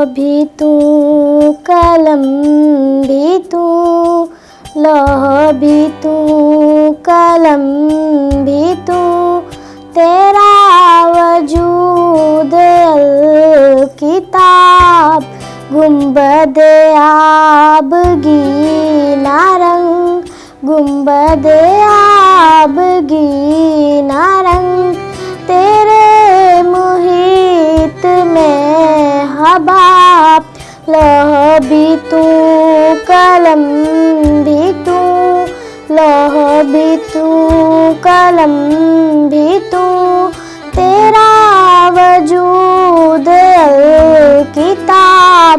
भी तू, कलम भी तू, लौह भी तू, कलम भी तू, तेरा वजूद अल किताब, गुंबद आबगी ना रंग, गुंबद आबगी ना रंग, तेरे मुहित में हबाब, लौह भी तू, कलम भी तू, लौह भी तू, कलम भी तू, तेरा वजूद अल किताब,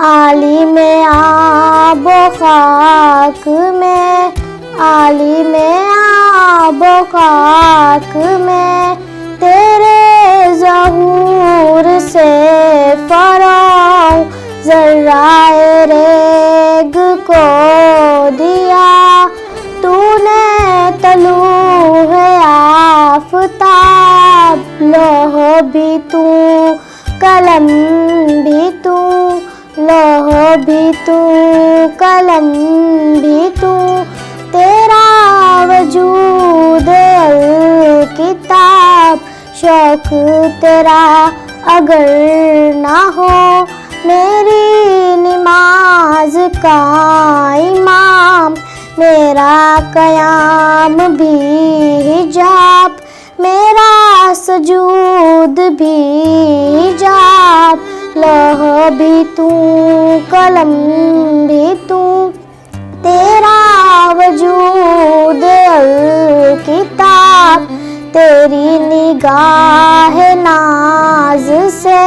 आली में आबो खाक में, आली में आबो खाक में, तेरे ज़हूर से फराऊ, ज़र्राए रेग को दिया तूने, तलू है आफ़ताब, लौह भी तू, कलम भी तू, लौह भी तू, कलम भी तू, तेरा वजूद अल किताब, शौक तेरा अगर ना हो, मेरी नमाज का इमाम, मेरा क़याम भी हिजाब, मेरा सजूद भी हिजाब, लौह भी तू, कलम भी तू, तेरा वजूद अल किताब, तेरी निगाह नाज से,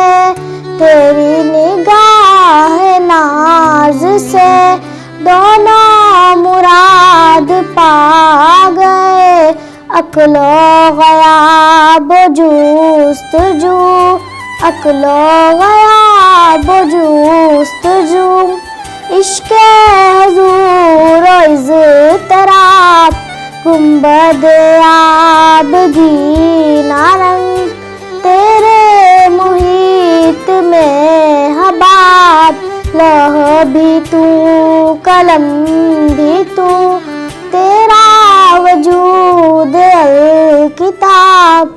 तेरी निगाह नाज से, दोनों मुराद पा गए, अक्लो गयाब जुस्तजू, अक्लो गयाब जुस्तजू, इश्क़ हुज़ूर इज़्तिराब, गुंबद आबगी ना रंग, तेरे मुहित में हबाब, लौह भी तू, कलम भी तू, तेरा वजूद अल किताब।